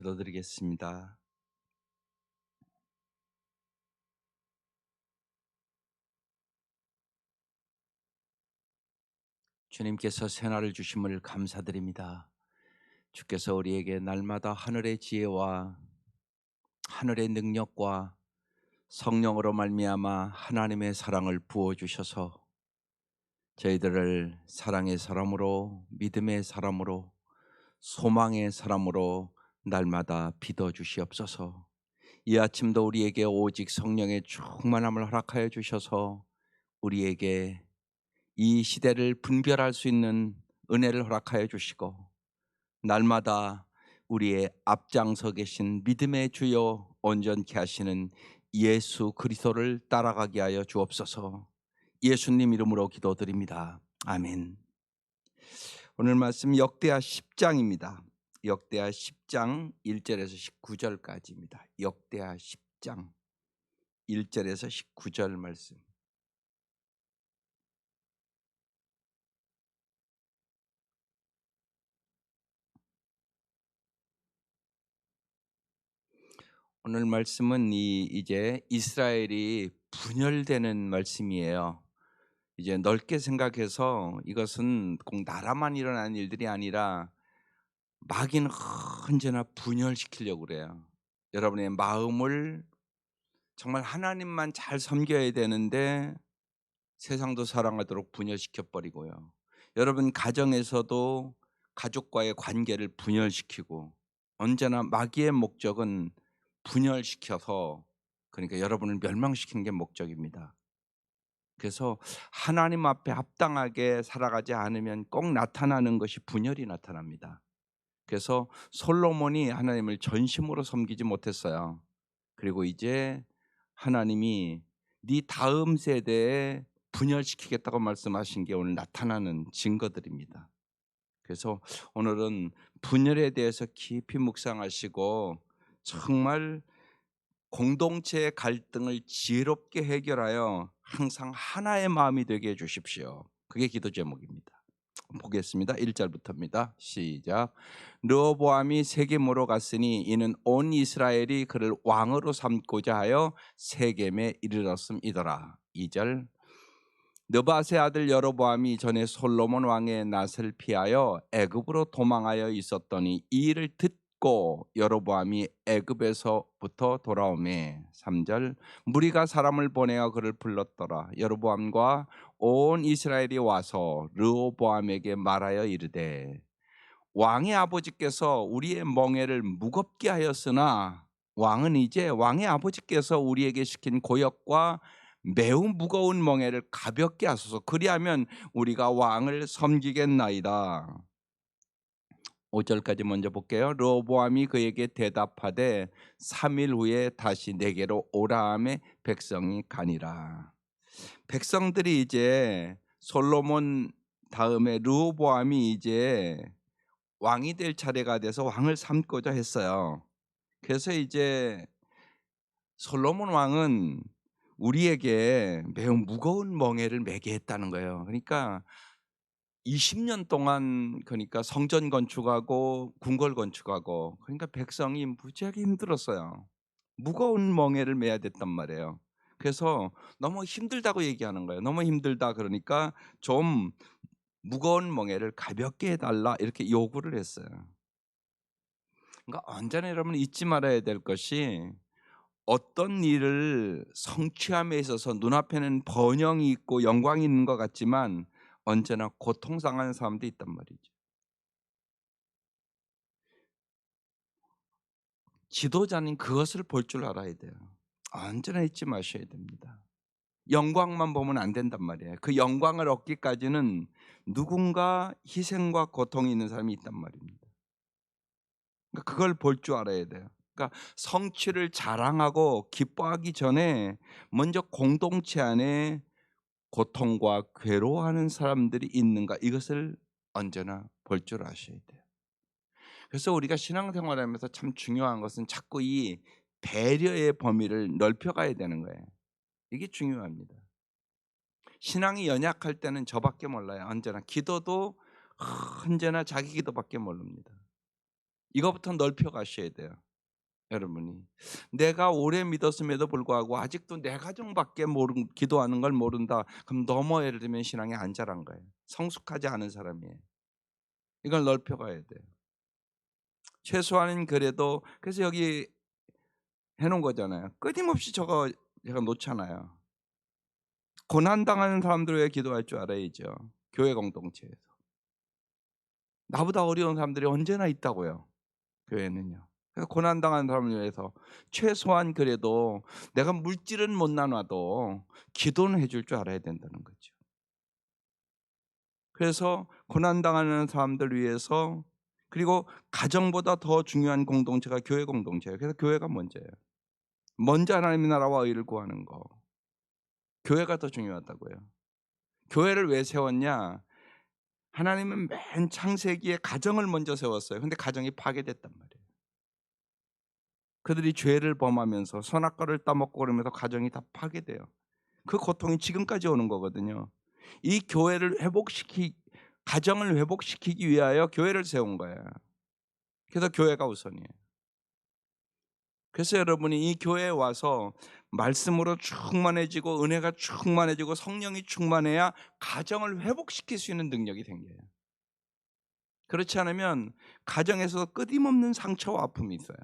기도드리겠습니다. 주님께서 새날을 주심을 감사드립니다. 주께서 우리에게 날마다 하늘의 지혜와 하늘의 능력과 성령으로 말미암아 하나님의 사랑을 부어 주셔서 저희들을 사랑의 사람으로, 믿음의 사람으로, 소망의 사람으로 날마다 빚어 주시옵소서. 이 아침도 우리에게 오직 성령의 충만함을 허락하여 주셔서 우리에게 이 시대를 분별할 수 있는 은혜를 허락하여 주시고, 날마다 우리의 앞장서 계신 믿음의 주요 온전케 하시는 예수 그리스도를 따라가게 하여 주옵소서. 예수님 이름으로 기도드립니다. 아멘. 오늘 말씀 역대하 10장입니다. 역대하 10장 1절에서 19절까지입니다. 역대하 10장 1절에서 19절 말씀. 오늘 말씀은 이제 이스라엘이 분열되는 말씀이에요. 이제 넓게 생각해서 이것은 꼭 나라만 일어나는 일들이 아니라 마귀는 언제나 분열시키려고 그래요. 여러분의 마음을 정말 하나님만 잘 섬겨야 되는데 세상도 사랑하도록 분열시켜 버리고요. 여러분 가정에서도 가족과의 관계를 분열시키고, 언제나 마귀의 목적은 분열시켜서, 그러니까 여러분을 멸망시키는 게 목적입니다. 그래서 하나님 앞에 합당하게 살아가지 않으면 꼭 나타나는 것이 분열이 나타납니다. 그래서 솔로몬이 하나님을 전심으로 섬기지 못했어요. 그리고 이제 하나님이 네 다음 세대에 분열시키겠다고 말씀하신 게 오늘 나타나는 증거들입니다. 그래서 오늘은 분열에 대해서 깊이 묵상하시고 정말 공동체의 갈등을 지혜롭게 해결하여 항상 하나의 마음이 되게 해 주십시오. 그게 기도 제목입니다. 보겠습니다. 1절부터입니다. 시작. 르호보암이 세겜으로 갔으니 이는 온 이스라엘이 그를 왕으로 삼고자 하여 세겜에 이르렀음이더라. 2절. 느밧의 아들 여로보암이 전에 솔로몬 왕의 낯을 피하여 애굽으로 도망하여 있었더니 이 일을 듣고 여로보암이 애굽에서부터 돌아오매. 3절. 무리가 사람을 보내어 그를 불렀더라. 여로보암과 온 이스라엘이 와서 르호보암에게 말하여 이르되, 왕의 아버지께서 우리의 멍에를 무겁게 하였으나 왕은 이제 왕의 아버지께서 우리에게 시킨 고역과 매우 무거운 멍에를 가볍게 하소서. 그리하면 우리가 왕을 섬기겠나이다. 5절까지 먼저 볼게요. 르호보암이 그에게 대답하되 3일 후에 다시 내게로 오라 하매 백성이 가니라. 백성들이 이제 솔로몬 다음에 르호보암이 이제 왕이 될 차례가 돼서 왕을 삼고자 했어요. 그래서 이제 솔로몬 왕은 우리에게 매우 무거운 멍에를 매게 했다는 거예요. 그러니까 20년 동안, 그러니까 성전 건축하고 궁궐 건축하고, 그러니까 백성이 무지하게 힘들었어요. 무거운 멍에를 매야 됐단 말이에요. 그래서 너무 힘들다고 얘기하는 거예요. 너무 힘들다 그러니까 좀 무거운 멍에를 가볍게 해달라 이렇게 요구를 했어요. 그러니까 언제나 여러분 잊지 말아야 될 것이, 어떤 일을 성취함에 있어서 눈앞에는 번영이 있고 영광이 있는 것 같지만 언제나 고통당하는 사람도 있단 말이죠. 지도자는 그것을 볼 줄 알아야 돼요. 언제나 잊지 마셔야 됩니다. 영광만 보면 안 된단 말이에요. 그 영광을 얻기까지는 누군가 희생과 고통이 있는 사람이 있단 말입니다. 그러니까 그걸 볼 줄 알아야 돼요. 그러니까 성취를 자랑하고 기뻐하기 전에 먼저 공동체 안에 고통과 괴로워하는 사람들이 있는가, 이것을 언제나 볼 줄 아셔야 돼요. 그래서 우리가 신앙생활하면서 참 중요한 것은 자꾸 이 배려의 범위를 넓혀가야 되는 거예요. 이게 중요합니다. 신앙이 연약할 때는 저밖에 몰라요. 언제나 기도도 언제나 자기 기도밖에 모릅니다. 이거부터 넓혀 가셔야 돼요. 여러분이 내가 오래 믿었음에도 불구하고 아직도 내 가정밖에 기도하는 걸 모른다. 그럼 너무 예를 들면 신앙이 안 자란 거예요. 성숙하지 않은 사람이에요. 이걸 넓혀 가야 돼요. 최소한은 그래도 그래서 여기 해 놓은 거잖아요. 끊임없이 저거 제가 놓잖아요. 고난 당하는 사람들 왜 기도할 줄 알아야죠. 교회 공동체에서. 나보다 어려운 사람들이 언제나 있다고요. 교회는요. 그래서 고난 당하는 사람을 위해서 최소한 그래도 내가 물질은 못 나눠도 기도는 해줄 줄 알아야 된다는 거죠. 그래서 고난 당하는 사람들 위해서 그리고 가정보다 더 중요한 공동체가 교회 공동체예요. 그래서 교회가 먼저예요. 먼저 하나님의 나라와 의를 구하는 거. 교회가 더 중요하다고요. 교회를 왜 세웠냐? 하나님은 맨 창세기에 가정을 먼저 세웠어요. 근데 가정이 파괴됐단 말이에요. 그들이 죄를 범하면서 선악과를 따먹고 그러면서 가정이 다 파괴돼요. 그 고통이 지금까지 오는 거거든요. 이 교회를 가정을 회복시키기 위하여 교회를 세운 거예요. 그래서 교회가 우선이에요. 그래서 여러분이 이 교회에 와서 말씀으로 충만해지고 은혜가 충만해지고 성령이 충만해야 가정을 회복시킬 수 있는 능력이 생겨요. 그렇지 않으면 가정에서 끊임없는 상처와 아픔이 있어요.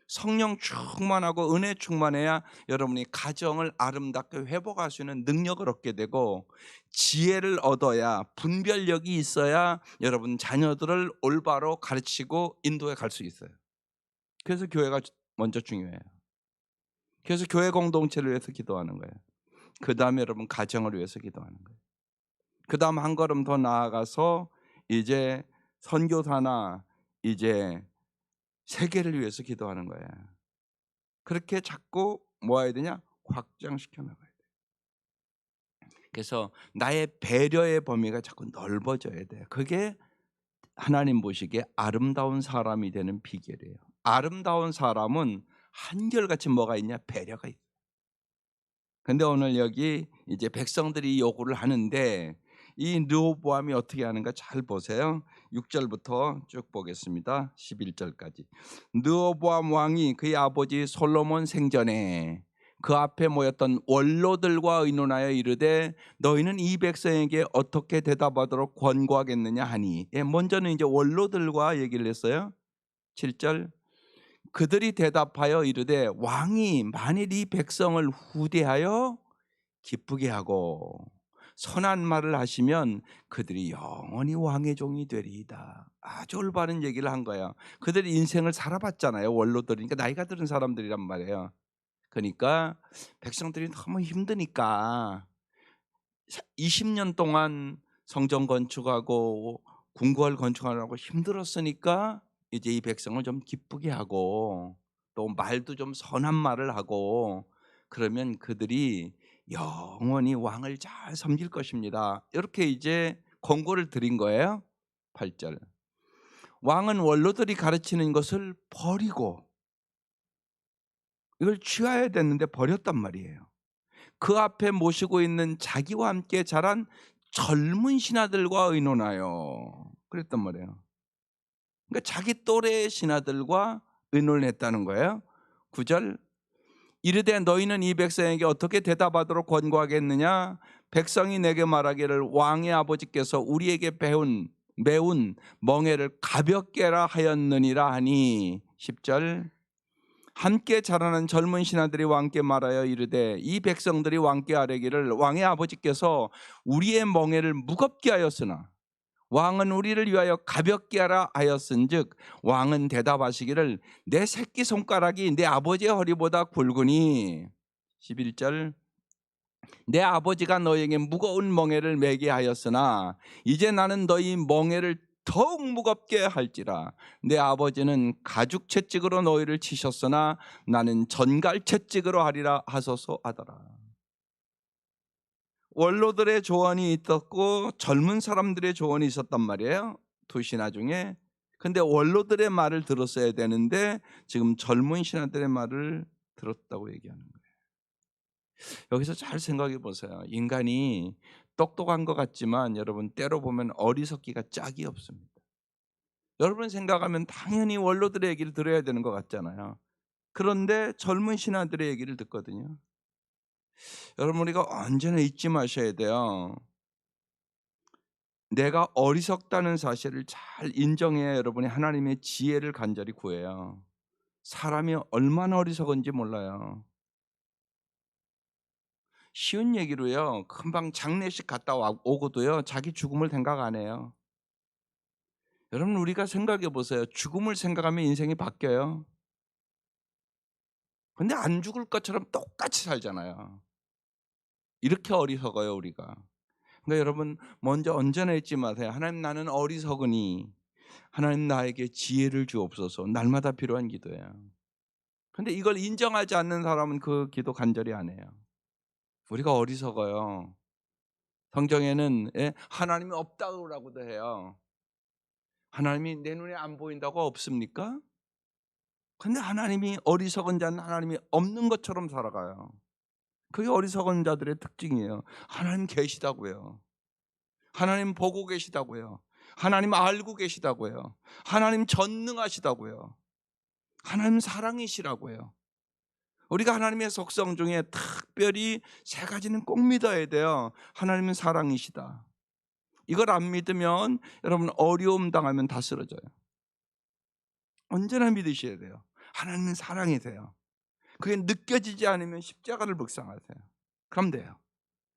성령 충만하고 은혜 충만해야 여러분이 가정을 아름답게 회복할 수 있는 능력을 얻게 되고 지혜를 얻어야 분별력이 있어야 여러분 자녀들을 올바로 가르치고 인도해 갈 수 있어요. 그래서 교회가 먼저 중요해요. 그래서 교회 공동체를 위해서 기도하는 거예요. 그 다음에 여러분 가정을 위해서 기도하는 거예요. 그 다음 한 걸음 더 나아가서 이제 선교사나 이제 세계를 위해서 기도하는 거예요. 그렇게 자꾸 모아야 되냐? 확장시켜 나가야 돼요. 그래서 나의 배려의 범위가 자꾸 넓어져야 돼요. 그게 하나님 보시기에 아름다운 사람이 되는 비결이에요. 아름다운 사람은 한결같이 뭐가 있냐? 배려가 있어요. 근데 오늘 여기 이제 백성들이 요구를 하는데 이 르호보암이 어떻게 하는가 잘 보세요. 6절부터 쭉 보겠습니다. 11절까지. 르호보암 왕이 그의 아버지 솔로몬 생전에 그 앞에 모였던 원로들과 의논하여 이르되 너희는 이 백성에게 어떻게 대답하도록 권고하겠느냐 하니, 먼저는 이제 원로들과 얘기를 했어요. 7절. 그들이 대답하여 이르되 왕이 만일 이 백성을 후대하여 기쁘게 하고 선한 말을 하시면 그들이 영원히 왕의 종이 되리이다. 아주 올바른 얘기를 한 거예요. 그들이 인생을 살아봤잖아요. 원로들이니까 나이가 들은 사람들이란 말이에요. 그러니까 백성들이 너무 힘드니까 20년 동안 성전 건축하고 궁궐 건축하려고 힘들었으니까 이제 이 백성을 좀 기쁘게 하고 또 말도 좀 선한 말을 하고 그러면 그들이 영원히 왕을 잘 섬길 것입니다. 이렇게 이제 권고를 드린 거예요. 8절. 왕은 원로들이 가르치는 것을 버리고 이걸 취하야 됐는데 버렸단 말이에요. 그 앞에 모시고 있는 자기와 함께 자란 젊은 신하들과 의논하여 그랬단 말이에요. 그러니까 자기 또래의 신하들과 의논을 했다는 거예요. 9절. 이르되 너희는 이 백성에게 어떻게 대답하도록 권고하겠느냐? 백성이 내게 말하기를 왕의 아버지께서 우리에게 매운 멍에를 가볍게 하라 하였느니라 하니. 10절. 함께 자라는 젊은 신하들이 왕께 말하여 이르되 이 백성들이 왕께 아뢰기를 왕의 아버지께서 우리의 멍에를 무겁게 하였으나 왕은 우리를 위하여 가볍게 하라 하였은즉 왕은 대답하시기를 내 새끼 손가락이 내 아버지의 허리보다 굵으니. 11절. 내 아버지가 너에게 무거운 멍에를 매게 하였으나 이제 나는 너희 멍에를 더욱 무겁게 할지라. 내 아버지는 가죽 채찍으로 너희를 치셨으나 나는 전갈 채찍으로 하리라 하소서 하더라. 원로들의 조언이 있었고 젊은 사람들의 조언이 있었단 말이에요. 두 신하 중에. 근데 원로들의 말을 들었어야 되는데 지금 젊은 신하들의 말을 들었다고 얘기하는 거예요. 여기서 잘 생각해 보세요. 인간이 똑똑한 것 같지만 여러분 때로 보면 어리석기가 짝이 없습니다. 여러분 생각하면 당연히 원로들의 얘기를 들어야 되는 것 같잖아요. 그런데 젊은 신하들의 얘기를 듣거든요. 여러분 우리가 언제나 잊지 마셔야 돼요. 내가 어리석다는 사실을 잘 인정해야 여러분이 하나님의 지혜를 간절히 구해요. 사람이 얼마나 어리석은지 몰라요. 쉬운 얘기로요. 금방 장례식 갔다 오고도요. 자기 죽음을 생각 안 해요. 여러분 우리가 생각해 보세요. 죽음을 생각하면 인생이 바뀌어요. 근데 안 죽을 것처럼 똑같이 살잖아요. 이렇게 어리석어요, 우리가. 그러니까 여러분 먼저 언제나 잊지 마세요. 하나님 나는 어리석으니 하나님 나에게 지혜를 주옵소서. 날마다 필요한 기도예요. 근데 이걸 인정하지 않는 사람은 그 기도 간절히 안 해요. 우리가 어리석어요. 성경에는 하나님이 없다고라고도 해요. 하나님이 내 눈에 안 보인다고 없습니까? 근데 하나님이 어리석은 자는 하나님이 없는 것처럼 살아가요. 그게 어리석은 자들의 특징이에요. 하나님 계시다고요. 하나님 보고 계시다고요. 하나님 알고 계시다고요. 하나님 전능하시다고요. 하나님 사랑이시라고요. 우리가 하나님의 속성 중에 특별히 세 가지는 꼭 믿어야 돼요. 하나님은 사랑이시다. 이걸 안 믿으면 여러분 어려움 당하면 다 쓰러져요. 언제나 믿으셔야 돼요. 하나님은 사랑이세요. 그게 느껴지지 않으면 십자가를 묵상하세요. 그럼 돼요.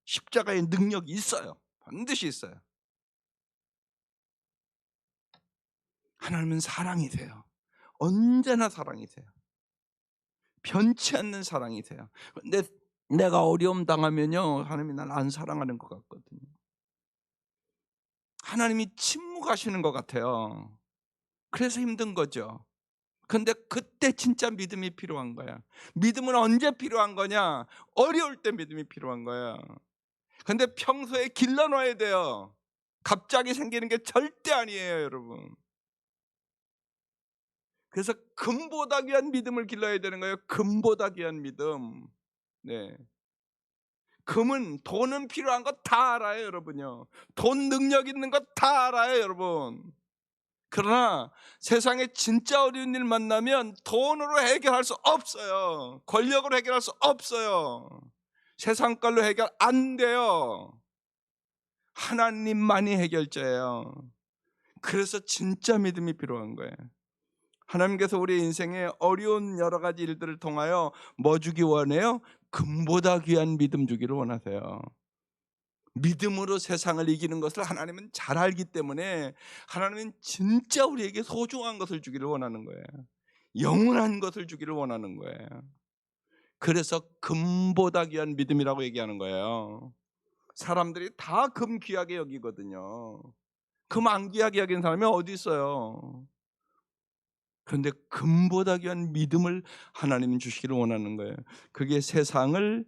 십자가의 능력이 있어요. 반드시 있어요. 하나님은 사랑이세요. 언제나 사랑이세요. 변치 않는 사랑이세요. 근데 내가 어려움 당하면요, 하나님이 날 안 사랑하는 것 같거든요. 하나님이 침묵하시는 것 같아요. 그래서 힘든 거죠. 근데 그때 진짜 믿음이 필요한 거야. 믿음은 언제 필요한 거냐? 어려울 때 믿음이 필요한 거야. 근데 평소에 길러놔야 돼요. 갑자기 생기는 게 절대 아니에요, 여러분. 그래서 금보다 귀한 믿음을 길러야 되는 거예요. 금보다 귀한 믿음. 네. 금은 돈은 필요한 거 다 알아요, 여러분요. 돈 능력 있는 거 다 알아요, 여러분. 그러나 세상에 진짜 어려운 일 만나면 돈으로 해결할 수 없어요. 권력으로 해결할 수 없어요. 세상 걸로 해결 안 돼요. 하나님만이 해결자예요. 그래서 진짜 믿음이 필요한 거예요. 하나님께서 우리 인생에 어려운 여러 가지 일들을 통하여 뭐 주기 원해요? 금보다 귀한 믿음 주기를 원하세요. 믿음으로 세상을 이기는 것을 하나님은 잘 알기 때문에 하나님은 진짜 우리에게 소중한 것을 주기를 원하는 거예요. 영원한 것을 주기를 원하는 거예요. 그래서 금보다 귀한 믿음이라고 얘기하는 거예요. 사람들이 다 금 귀하게 여기거든요. 금 안 귀하게 여기는 사람이 어디 있어요? 그런데 금보다 귀한 믿음을 하나님은 주시기를 원하는 거예요. 그게 세상을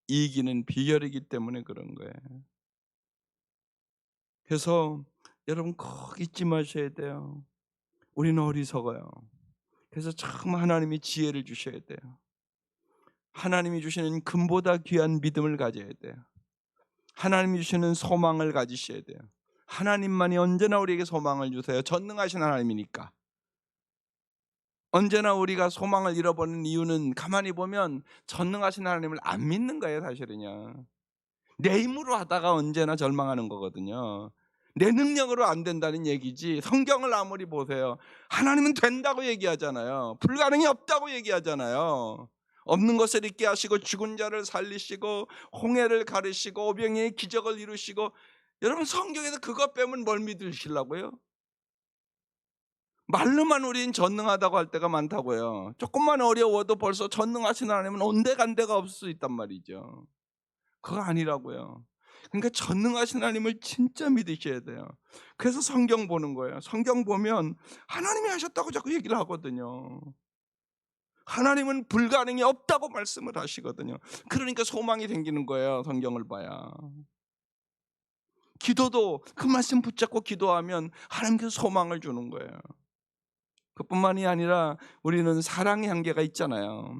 이기는 비결이기 때문에 그런 거예요. 그래서 여러분 꼭 잊지 마셔야 돼요. 우리는 어리석어요. 그래서 참 하나님이 지혜를 주셔야 돼요. 하나님이 주시는 금보다 귀한 믿음을 가져야 돼요. 하나님이 주시는 소망을 가지셔야 돼요. 하나님만이 언제나 우리에게 소망을 주세요. 전능하신 하나님이니까. 언제나 우리가 소망을 잃어버리는 이유는 가만히 보면 전능하신 하나님을 안 믿는 거예요, 사실은요. 내 힘으로 하다가 언제나 절망하는 거거든요. 내 능력으로 안 된다는 얘기지. 성경을 아무리 보세요. 하나님은 된다고 얘기하잖아요. 불가능이 없다고 얘기하잖아요. 없는 것을 있게 하시고 죽은 자를 살리시고 홍해를 가르시고 오병이의 기적을 이루시고, 여러분 성경에서 그것 빼면 뭘 믿으시려고요? 말로만 우린 전능하다고 할 때가 많다고요. 조금만 어려워도 벌써 전능하신 하나님은 온데간데가 없을 수 있단 말이죠. 그거 아니라고요. 그러니까 전능하신 하나님을 진짜 믿으셔야 돼요. 그래서 성경 보는 거예요. 성경 보면 하나님이 하셨다고 자꾸 얘기를 하거든요. 하나님은 불가능이 없다고 말씀을 하시거든요. 그러니까 소망이 생기는 거예요. 성경을 봐야. 기도도 그 말씀 붙잡고 기도하면 하나님께서 소망을 주는 거예요. 그뿐만이 아니라 우리는 사랑의 한계가 있잖아요.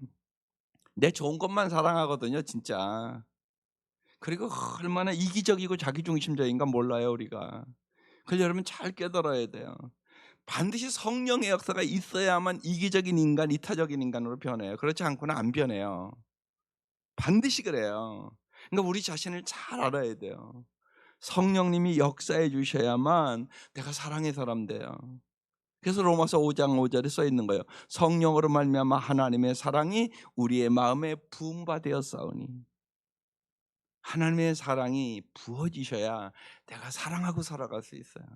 내 좋은 것만 사랑하거든요, 진짜. 그리고 얼마나 이기적이고 자기중심적인가 몰라요, 우리가. 그걸 여러분 잘 깨달아야 돼요. 반드시 성령의 역사가 있어야만 이기적인 인간, 이타적인 인간으로 변해요. 그렇지 않고는 안 변해요. 반드시 그래요. 그러니까 우리 자신을 잘 알아야 돼요. 성령님이 역사해 주셔야만 내가 사랑의 사람 돼요. 그래서 로마서 5장 5절에 써 있는 거예요. 성령으로 말미암아 하나님의 사랑이 우리의 마음에 부음받되었사오니. 하나님의 사랑이 부어지셔야 내가 사랑하고 살아갈 수 있어요.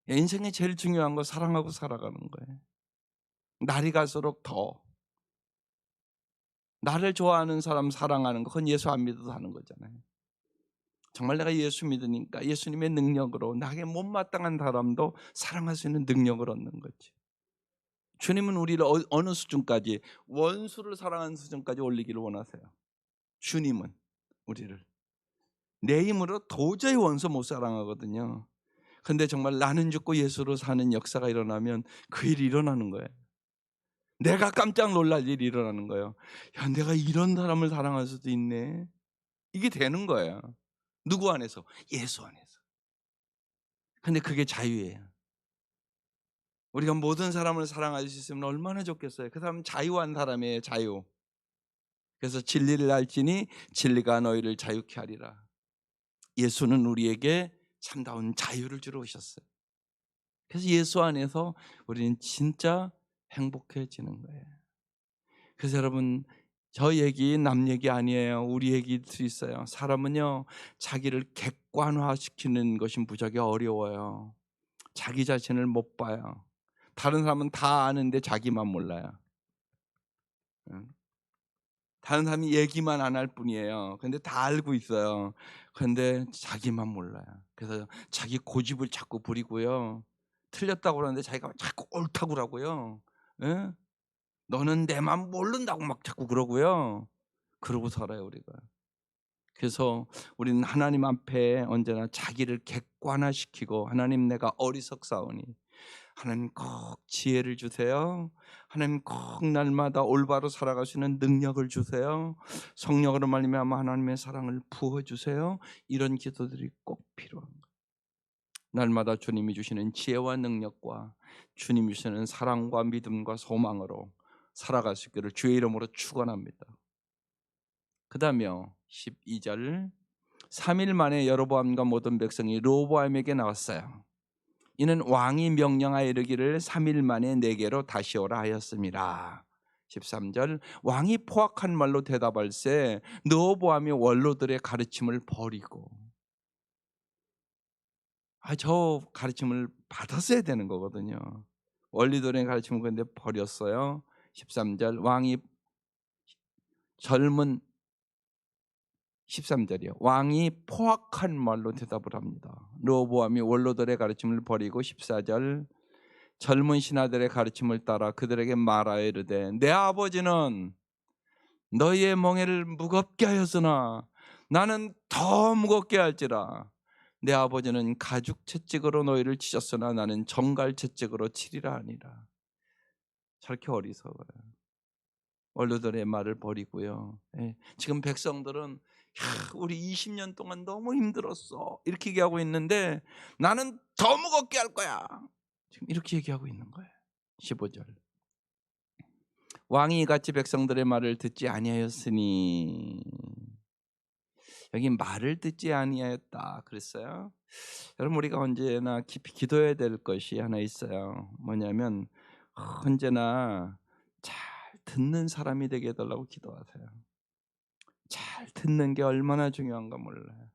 인생에 제일 중요한 거 사랑하고 살아가는 거예요. 날이 갈수록 더 나를 좋아하는 사람 사랑하는 거, 그건 예수 안 믿어도 하는 거잖아요. 정말 내가 예수 믿으니까 예수님의 능력으로 나에게 못마땅한 사람도 사랑할 수 있는 능력을 얻는 거지. 주님은 우리를 어느 수준까지, 원수를 사랑하는 수준까지 올리기를 원하세요. 주님은 우리를 내 힘으로 도저히 원수 못 사랑하거든요. 근데 정말 나는 죽고 예수로 사는 역사가 일어나면 그 일이 일어나는 거예요. 내가 깜짝 놀랄 일이 일어나는 거예요. 야, 내가 이런 사람을 사랑할 수도 있네. 이게 되는 거예요. 누구 안에서? 예수 안에서. 근데 그게 자유예요. 우리가 모든 사람을 사랑할 수 있으면 얼마나 좋겠어요. 그 사람은 자유한 사람이에요. 자유. 그래서 진리를 알지니 진리가 너희를 자유케 하리라. 예수는 우리에게 참다운 자유를 주러 오셨어요. 그래서 예수 안에서 우리는 진짜 행복해지는 거예요. 그래서 여러분, 저 얘기 남 얘기 아니에요. 우리 얘기일 수 있어요. 사람은요, 자기를 객관화시키는 것이 무지하게 어려워요. 자기 자신을 못 봐요. 다른 사람은 다 아는데 자기만 몰라요. 다른 사람이 얘기만 안 할 뿐이에요. 근데 다 알고 있어요. 근데 자기만 몰라요. 그래서 자기 고집을 자꾸 부리고요. 틀렸다고 그러는데 자기가 자꾸 옳다고 그러고요. 예? 너는 내 맘 모른다고 막 자꾸 그러고요. 그러고 살아요, 우리가. 그래서 우리는 하나님 앞에 언제나 자기를 객관화시키고, 하나님 내가 어리석사오니 하나님 꼭 지혜를 주세요. 하나님 꼭 날마다 올바로 살아갈 수 있는 능력을 주세요. 성령으로 말미암아 하나님의 사랑을 부어주세요. 이런 기도들이 꼭 필요한 거예요. 날마다 주님이 주시는 지혜와 능력과 주님이 주시는 사랑과 믿음과 소망으로 살아갈 수 있기를 주의 이름으로 축원합니다. 그 다음에요 12절 3일 만에 여로보암과 모든 백성이 르호보암에게 나왔어요. 이는 왕이 명령하여 이르기를 3일 만에 내게로 다시 오라 하였습니다. 13절 왕이 포악한 말로 대답할세 르호보암이 원로들의 가르침을 버리고, 저 가르침을 받았어야 되는 거거든요. 원리들의 가르침을 근데 버렸어요. 13절 왕이 젊은 13절이요. 왕이 포악한 말로 대답을 합니다. 르호보암이 원로들의 가르침을 버리고 14절 젊은 신하들의 가르침을 따라 그들에게 말하여 이르되 내 아버지는 너희의 멍에를 무겁게 하였으나 나는 더 무겁게 할지라. 내 아버지는 가죽 채찍으로 너희를 치셨으나 나는 정갈 채찍으로 치리라 하니라. 저렇게 어리석어요. 원로들의 말을 버리고요. 지금 백성들은 우리 20년 동안 너무 힘들었어 이렇게 얘기하고 있는데 나는 더 무겁게 할 거야. 지금 이렇게 얘기하고 있는 거예요. 15절 왕이 이같이 백성들의 말을 듣지 아니하였으니, 여기 말을 듣지 아니하였다 그랬어요. 여러분, 우리가 언제나 깊이 기도해야 될 것이 하나 있어요. 뭐냐면 언제나 잘 듣는 사람이 되게 해달라고 기도하세요. 잘 듣는 게 얼마나 중요한가 몰라요.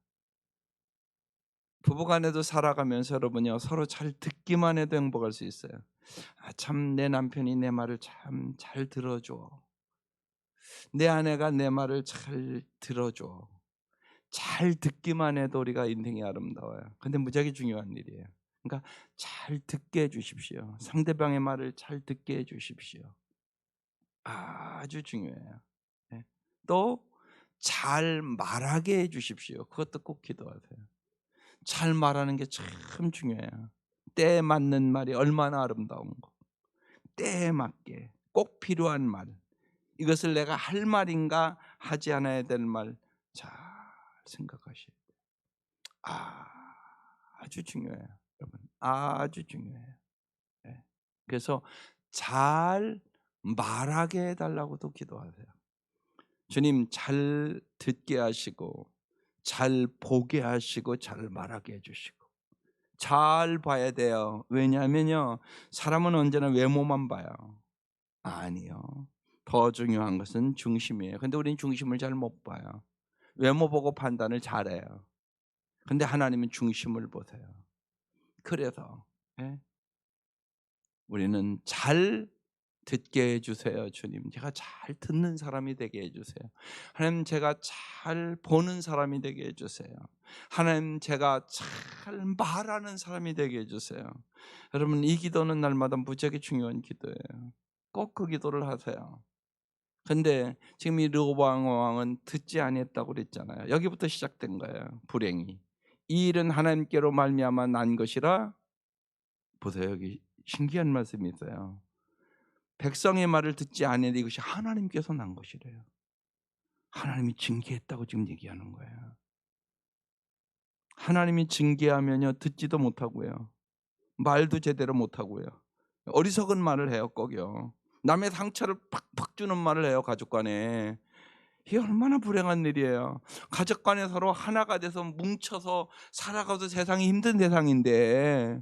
부부간에도 살아가면서 여러분요, 서로 잘 듣기만 해도 행복할 수 있어요. 참 내 남편이 내 말을 참 잘 들어줘. 내 아내가 내 말을 잘 들어줘. 잘 듣기만 해도 우리가 인생이 아름다워요. 근데 무지하게 중요한 일이에요. 그러니까 잘 듣게 해 주십시오. 상대방의 말을 잘 듣게 해 주십시오. 아주 중요해요. 네. 또 잘 말하게 해 주십시오. 그것도 꼭 기도하세요. 잘 말하는 게 참 중요해요. 때에 맞는 말이 얼마나 아름다운 거. 때에 맞게 꼭 필요한 말. 이것을 내가 할 말인가 하지 않아야 될 말 잘 생각하셔야 돼요. 아주 중요해요. 여러분, 아주 중요해요. 그래서 잘 말하게 해달라고도 기도하세요. 주님, 잘 듣게 하시고 잘 보게 하시고 잘 말하게 해주시고 잘 봐야 돼요. 왜냐하면요, 사람은 언제나 외모만 봐요. 아니요, 더 중요한 것은 중심이에요. 근데 우리는 중심을 잘 못 봐요. 외모 보고 판단을 잘해요. 근데 하나님은 중심을 보세요. 그래서 예? 우리는 잘 듣게 해주세요. 주님, 제가 잘 듣는 사람이 되게 해주세요. 하나님, 제가 잘 보는 사람이 되게 해주세요. 하나님, 제가 잘 말하는 사람이 되게 해주세요. 여러분, 이 기도는 날마다 무지하게 중요한 기도예요. 꼭 그 기도를 하세요. 근데 지금 이 르호보암 왕은 듣지 아니했다고 그랬잖아요. 여기부터 시작된 거예요, 불행이. 이 일은 하나님께로 말미암아 난 것이라. 보세요, 여기 신기한 말씀이 있어요. 백성의 말을 듣지 아니하니 이것이 하나님께서 난 것이래요. 하나님이 징계했다고 지금 얘기하는 거예요. 하나님이 징계하면요, 듣지도 못하고요, 말도 제대로 못하고요, 어리석은 말을 해요. 꼭요, 남의 상처를 팍팍 주는 말을 해요, 가족 간에. 이게 얼마나 불행한 일이에요. 가족 간에 서로 하나가 돼서 뭉쳐서 살아가도 세상이 힘든 세상인데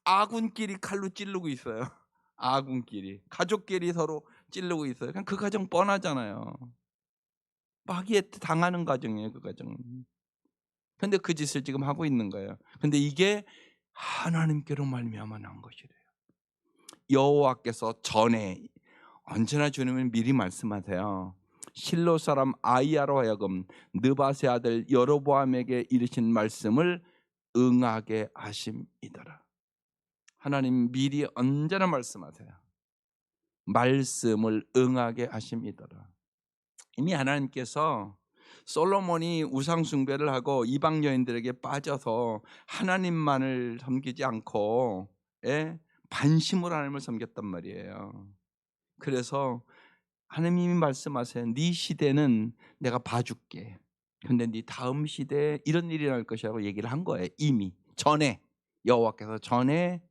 아군끼리 칼로 찌르고 있어요. 아군끼리, 가족끼리 서로 찌르고 있어요. 그냥 그 가정 뻔하잖아요. 마귀에 당하는 가정이에요, 그 가정은. 근데 그 짓을 지금 하고 있는 거예요. 근데 이게 하나님께로 말미암아 난 것이래요. 여호와께서 전에, 언제나 주님은 미리 말씀하세요. 실로 사람 아이야로 하여금 느바세 아들 여로보암에게 이르신 말씀을 응하게 하심이더라. 하나님 미리 언제나 말씀하세요. 말씀을 응하게 하심이더라. 이미 하나님께서 솔로몬이 우상 숭배를 하고 이방 여인들에게 빠져서 하나님만을 섬기지 않고 반심으로 하나님을 섬겼단 말이에요. 그래서 하나님이 말씀하세요. 네 시대는 내가 봐줄게. 근데 네 다음 시대에 이런 일이 날 것이라고 얘기를 한 거예요. 이미 전에 여호와께서 전에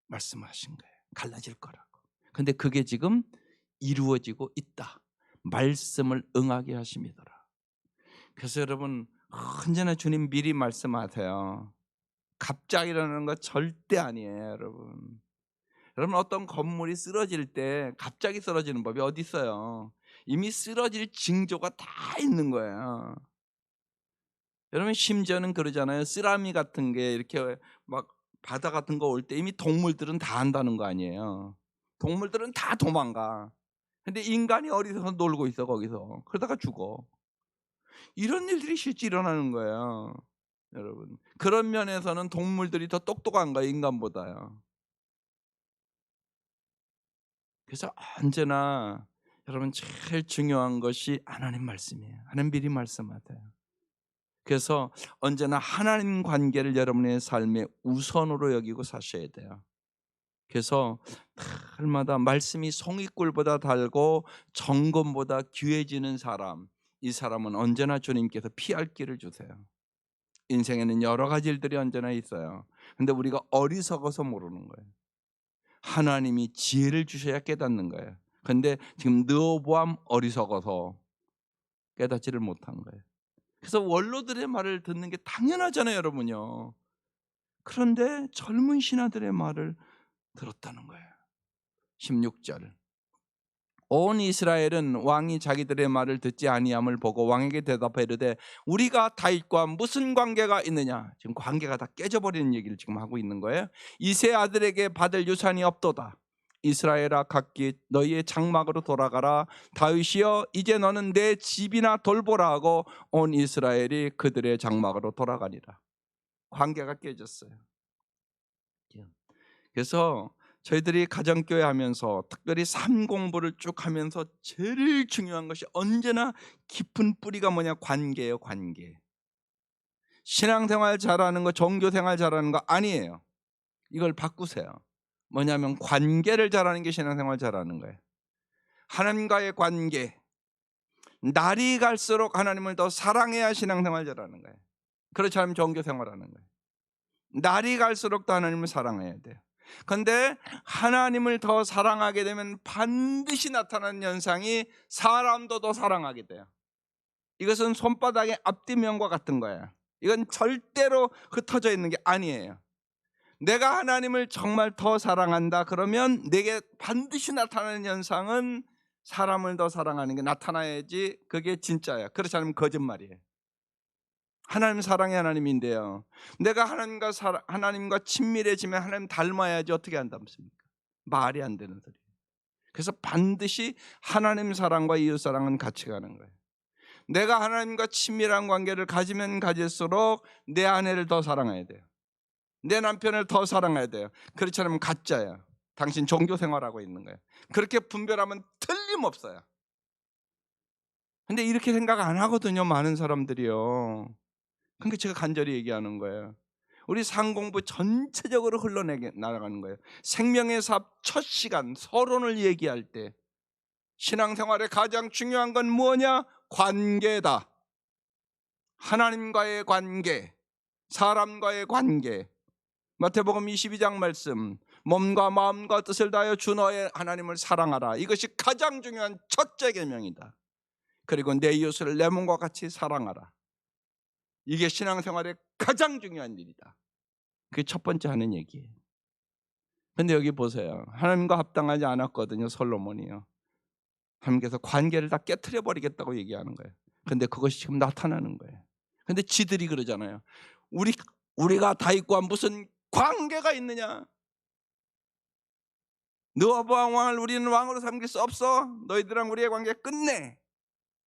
말씀하신 거예요. 갈라질 거라고. 근데 그게 지금 이루어지고 있다. 말씀을 응하게 하심이더라. 그래서 여러분, 언제나 주님 미리 말씀하세요. 갑자기 일어나는 거 절대 아니에요, 여러분. 여러분, 어떤 건물이 쓰러질 때 갑자기 쓰러지는 법이 어디 있어요? 이미 쓰러질 징조가 다 있는 거예요. 여러분, 심지어는 그러잖아요. 쓰라미 같은 게 이렇게 막 바다 같은 거 올 때 이미 동물들은 다 안다는 거 아니에요. 동물들은 다 도망가. 근데 인간이 어디서 놀고 있어, 거기서. 그러다가 죽어. 이런 일들이 실제 일어나는 거예요, 여러분. 그런 면에서는 동물들이 더 똑똑한 거예요, 인간보다요. 그래서 언제나 여러분 제일 중요한 것이 하나님 말씀이에요. 하나님 미리 말씀하세요. 그래서 언제나 하나님 관계를 여러분의 삶의 우선으로 여기고 사셔야 돼요. 그래서 날마다 말씀이 송이꿀보다 달고 정금보다 귀해지는 사람, 이 사람은 언제나 주님께서 피할 길을 주세요. 인생에는 여러 가지 일들이 언제나 있어요. 근데 우리가 어리석어서 모르는 거예요. 하나님이 지혜를 주셔야 깨닫는 거예요. 근데 지금 르호보암 어리석어서 깨닫지를 못한 거예요. 그래서 원로들의 말을 듣는 게 당연하잖아요, 여러분요. 그런데 젊은 신하들의 말을 들었다는 거예요. 16절. 온 이스라엘은 왕이 자기들의 말을 듣지 아니함을 보고 왕에게 대답하여 이르되 우리가 다윗과 무슨 관계가 있느냐. 지금 관계가 다 깨져버리는 얘기를 지금 하고 있는 거예요. 이세 아들에게 받을 유산이 없도다. 이스라엘아 각기 너희의 장막으로 돌아가라. 다윗이여 이제 너는 내 집이나 돌보라 하고 온 이스라엘이 그들의 장막으로 돌아가니라. 관계가 깨졌어요. 그래서 저희들이 가정교회 하면서 특별히 삶 공부를 쭉 하면서 제일 중요한 것이 언제나 깊은 뿌리가 뭐냐, 관계예요. 관계. 신앙생활 잘하는 거, 종교생활 잘하는 거 아니에요. 이걸 바꾸세요. 뭐냐면 관계를 잘하는 게 신앙생활 잘하는 거예요. 하나님과의 관계. 날이 갈수록 하나님을 더 사랑해야 신앙생활 잘하는 거예요. 그렇지 않으면 종교생활 하는 거예요. 날이 갈수록 더 하나님을 사랑해야 돼요. 그런데 하나님을 더 사랑하게 되면 반드시 나타나는 현상이 사람도 더 사랑하게 돼요. 이것은 손바닥의 앞뒤면과 같은 거예요. 이건 절대로 흩어져 있는 게 아니에요. 내가 하나님을 정말 더 사랑한다 그러면 내게 반드시 나타나는 현상은 사람을 더 사랑하는 게 나타나야지 그게 진짜야. 그렇지 않으면 거짓말이에요. 하나님 사랑의 하나님인데요, 내가 하나님과 친밀해지면 하나님 닮아야지 어떻게 한답니까? 말이 안 되는 소리예요. 그래서 반드시 하나님 사랑과 이웃 사랑은 같이 가는 거예요. 내가 하나님과 친밀한 관계를 가지면 가질수록 내 아내를 더 사랑해야 돼요. 내 남편을 더 사랑해야 돼요. 그렇지 않으면 가짜야. 당신 종교 생활하고 있는 거예요. 그렇게 분별하면 틀림없어요. 근데 이렇게 생각 안 하거든요, 많은 사람들이요. 그러니까 제가 간절히 얘기하는 거예요. 우리 상공부 전체적으로 흘러내게 날아가는 거예요. 생명의 삽 첫 시간 서론을 얘기할 때 신앙생활의 가장 중요한 건 뭐냐? 관계다. 하나님과의 관계, 사람과의 관계. 마태복음 22장 말씀, 몸과 마음과 뜻을 다하여 주 너의 하나님을 사랑하라. 이것이 가장 중요한 첫째 계명이다. 그리고 내 이웃을 내 몸과 같이 사랑하라. 이게 신앙생활의 가장 중요한 일이다. 그게 첫 번째 하는 얘기예요. 근데 여기 보세요. 하나님과 합당하지 않았거든요, 솔로몬이요. 하나님께서 관계를 다 깨트려 버리겠다고 얘기하는 거예요. 근데 그것이 지금 나타나는 거예요. 근데 지들이 그러잖아요. 우리가 다윗과 무슨 관계가 있느냐? 느와보암 왕을 우리는 왕으로 삼길 수 없어. 너희들랑 우리의 관계 끝내.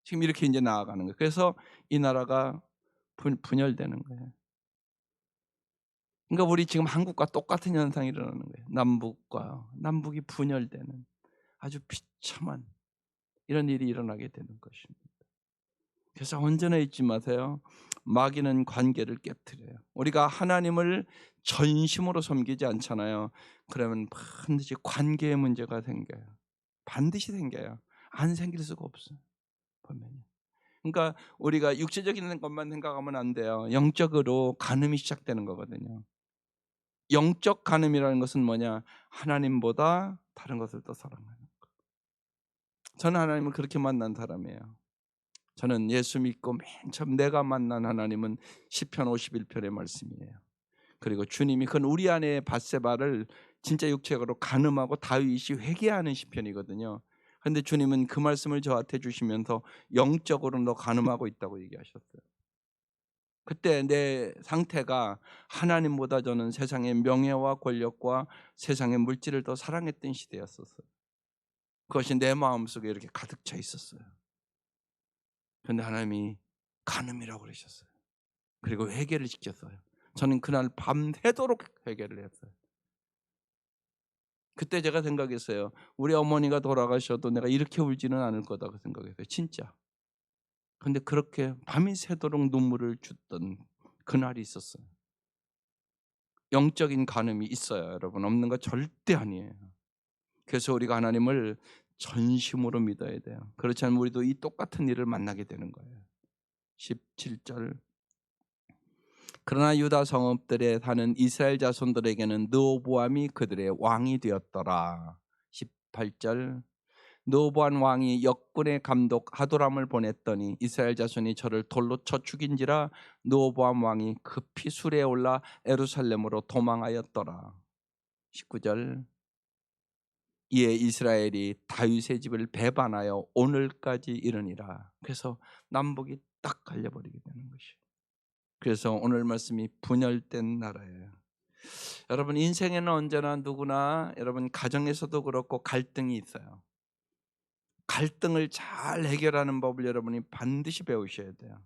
지금 이렇게 이제 나아가는 거예요. 그래서 이 나라가 분열되는 거예요. 그러니까 우리 지금 한국과 똑같은 현상이 일어나는 거예요. 남북이 분열되는 아주 비참한 이런 일이 일어나게 되는 것입니다. 그래서 언제나 잊지 마세요. 마귀는 관계를 깨트려요. 우리가 하나님을 전심으로 섬기지 않잖아요. 그러면 반드시 관계의 문제가 생겨요. 반드시 생겨요. 안 생길 수가 없어요. 보면요. 그러니까 우리가 육체적인 것만 생각하면 안 돼요. 영적으로 간음이 시작되는 거거든요. 영적 간음이라는 것은 뭐냐? 하나님보다 다른 것을 더 사랑하는 것. 저는 하나님을 그렇게 만난 사람이에요. 저는 예수 믿고 맨 처음 내가 만난 하나님은 시편 51편의 말씀이에요. 그리고 주님이 그건 우리 안에 밧세바를 진짜 육체적으로 간음하고 다윗이 회개하는 시편이거든요. 그런데 주님은 그 말씀을 저한테 주시면서 영적으로 너 간음하고 있다고 얘기하셨어요. 그때 내 상태가 하나님보다 저는 세상의 명예와 권력과 세상의 물질을 더 사랑했던 시대였었어요. 그것이 내 마음속에 이렇게 가득 차 있었어요. 그런데 하나님이 간음이라고 그러셨어요. 그리고 회개를 시켰어요. 저는 그날 밤새도록 회개를 했어요. 그때 제가 생각했어요. 우리 어머니가 돌아가셔도 내가 이렇게 울지는 않을 거다고 생각했어요. 진짜. 그런데 그렇게 밤이 새도록 눈물을 줬던 그날이 있었어요. 영적인 간음이 있어요, 여러분. 없는 거 절대 아니에요. 그래서 우리가 하나님을 전심으로 믿어야 돼요. 그렇지 않으면 우리도 이 똑같은 일을 만나게 되는 거예요. 17절. 그러나 유다 성읍들에 사는 이스라엘 자손들에게는 르호보암이 그들의 왕이 되었더라. 18절. 르호보암 왕이 역군의 감독 하도람을 보냈더니 이스라엘 자손이 저를 돌로 쳐 죽인지라 르호보암 왕이 급히 수레에 올라 예루살렘으로 도망하였더라. 19절. 이에 이스라엘이 다윗의 집을 배반하여 오늘까지 이르니라. 그래서 남북이 딱 갈려버리게 되는 것이에요. 그래서 오늘 말씀이 분열된 나라예요. 여러분 인생에는 언제나 누구나 여러분 가정에서도 그렇고 갈등이 있어요. 갈등을 잘 해결하는 법을 여러분이 반드시 배우셔야 돼요.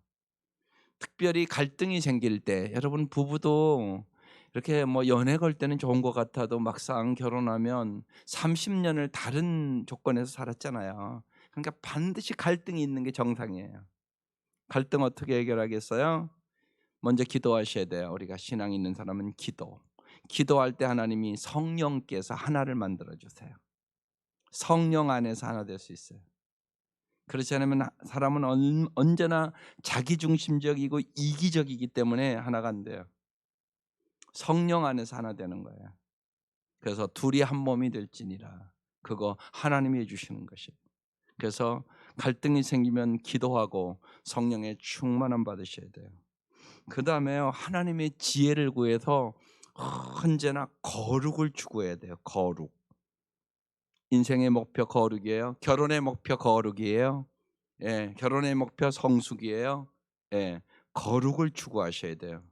특별히 갈등이 생길 때 여러분 부부도 이렇게 뭐 연애 걸 때는 좋은 것 같아도 막상 결혼하면 30년을 다른 조건에서 살았잖아요. 그러니까 반드시 갈등이 있는 게 정상이에요. 갈등 어떻게 해결하겠어요? 먼저 기도하셔야 돼요. 우리가 신앙 있는 사람은 기도할 때 하나님이 성령께서 하나를 만들어 주세요. 성령 안에서 하나 될 수 있어요. 그렇지 않으면 사람은 언제나 자기중심적이고 이기적이기 때문에 하나가 안 돼요. 성령 안에서 하나 되는 거예요. 그래서 둘이 한 몸이 될지니라. 그거 하나님이 해주시는 것이에요. 그래서 갈등이 생기면 기도하고 성령의 충만함 받으셔야 돼요. 그 다음에요, 하나님의 지혜를 구해서 언제나 거룩을 추구해야 돼요. 거룩. 인생의 목표 거룩이에요. 결혼의 목표 거룩이에요. 예, 결혼의 목표 성숙이에요. 예, 거룩을 추구하셔야 돼요.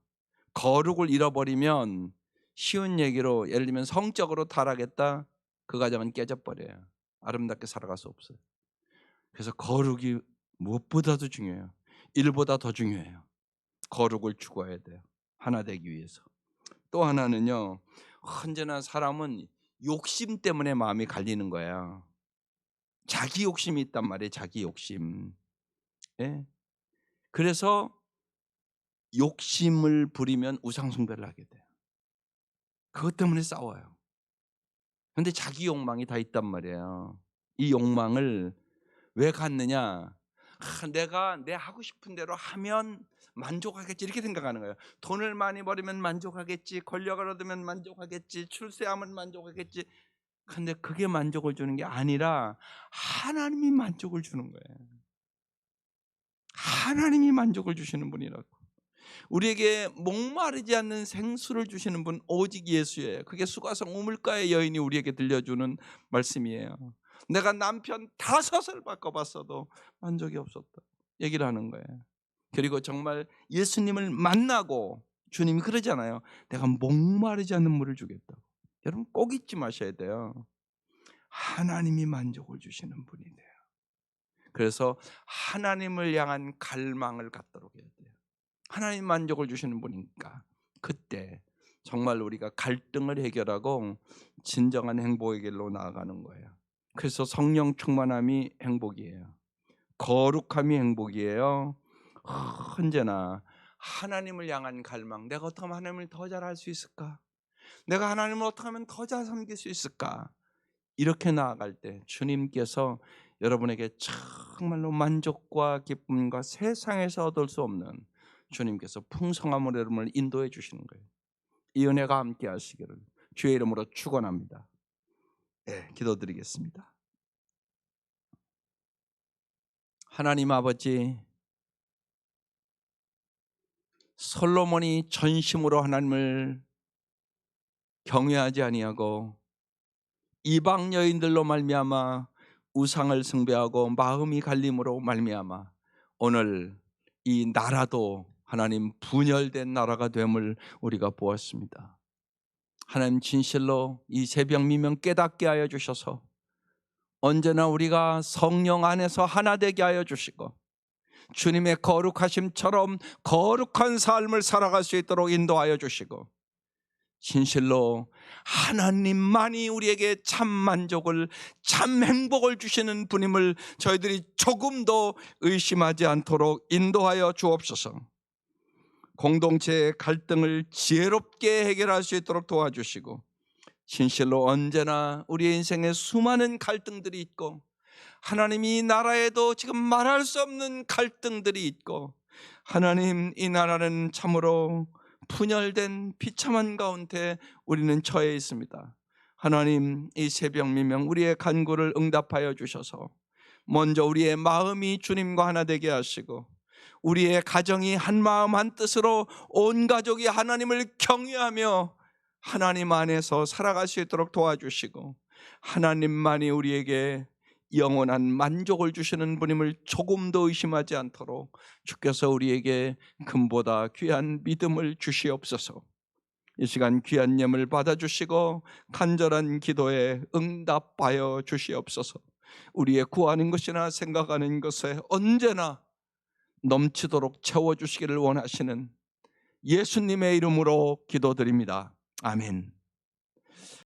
거룩을 잃어버리면 쉬운 얘기로 예를 들면 성적으로 타락했다, 그 가정은 깨져버려요. 아름답게 살아갈 수 없어요. 그래서 거룩이 무엇보다도 중요해요. 일보다 더 중요해요. 거룩을 추구해야 돼요. 하나 되기 위해서. 또 하나는요, 언제나 사람은 욕심 때문에 마음이 갈리는 거야. 자기 욕심이 있단 말이에요. 자기 욕심. 예? 그래서 욕심을 부리면 우상숭배를 하게 돼요. 그것 때문에 싸워요. 그런데 자기 욕망이 다 있단 말이에요. 이 욕망을 왜 갖느냐? 내가 내 하고 싶은 대로 하면 만족하겠지, 이렇게 생각하는 거예요. 돈을 많이 벌으면 만족하겠지, 권력을 얻으면 만족하겠지, 출세하면 만족하겠지. 근데 그게 만족을 주는 게 아니라 하나님이 만족을 주는 거예요. 하나님이 만족을 주시는 분이라고. 우리에게 목마르지 않는 생수를 주시는 분 오직 예수예요. 그게 수가성 우물가의 여인이 우리에게 들려주는 말씀이에요. 내가 남편 5을 바꿔봤어도 만족이 없었다 얘기를 하는 거예요. 그리고 정말 예수님을 만나고 주님이 그러잖아요. 내가 목마르지 않는 물을 주겠다고. 여러분 꼭 잊지 마셔야 돼요. 하나님이 만족을 주시는 분이 돼요. 그래서 하나님을 향한 갈망을 갖도록 해야 돼요. 하나님 만족을 주시는 분이니까 그때 정말 우리가 갈등을 해결하고 진정한 행복의 길로 나아가는 거예요. 그래서 성령 충만함이 행복이에요. 거룩함이 행복이에요. 언제나 하나님을 향한 갈망, 내가 어떻게 하면 하나님을 더 잘할 수 있을까? 내가 하나님을 어떻게 하면 더 잘 섬길 수 있을까? 이렇게 나아갈 때 주님께서 여러분에게 정말로 만족과 기쁨과 세상에서 얻을 수 없는 주님께서 풍성함으로 여러분을 인도해 주시는 거예요. 이 은혜가 함께 하시기를 주의 이름으로 축원합니다. 네, 기도드리겠습니다. 하나님 아버지, 솔로몬이 전심으로 하나님을 경외하지 아니하고 이방 여인들로 말미암아 우상을 숭배하고 마음이 갈림으로 말미암아 오늘 이 나라도 하나님 분열된 나라가 됨을 우리가 보았습니다. 하나님 진실로 이 새벽 미명 깨닫게 하여 주셔서 언제나 우리가 성령 안에서 하나 되게 하여 주시고 주님의 거룩하심처럼 거룩한 삶을 살아갈 수 있도록 인도하여 주시고 진실로 하나님만이 우리에게 참 만족을, 참 행복을 주시는 분임을 저희들이 조금도 의심하지 않도록 인도하여 주옵소서. 공동체의 갈등을 지혜롭게 해결할 수 있도록 도와주시고 진실로 언제나 우리의 인생에 수많은 갈등들이 있고 하나님 이 나라에도 지금 말할 수 없는 갈등들이 있고 하나님 이 나라는 참으로 분열된 비참한 가운데 우리는 처해 있습니다. 하나님 이 새벽 미명 우리의 간구를 응답하여 주셔서 먼저 우리의 마음이 주님과 하나 되게 하시고 우리의 가정이 한 마음 한 뜻으로 온 가족이 하나님을 경외하며 하나님 안에서 살아갈 수 있도록 도와주시고 하나님만이 우리에게 영원한 만족을 주시는 분임을 조금도 의심하지 않도록 주께서 우리에게 금보다 귀한 믿음을 주시옵소서. 이 시간 귀한 예물 받아주시고 간절한 기도에 응답하여 주시옵소서. 우리의 구하는 것이나 생각하는 것에 언제나 넘치도록 채워주시기를 원하시는 예수님의 이름으로 기도드립니다. 아멘.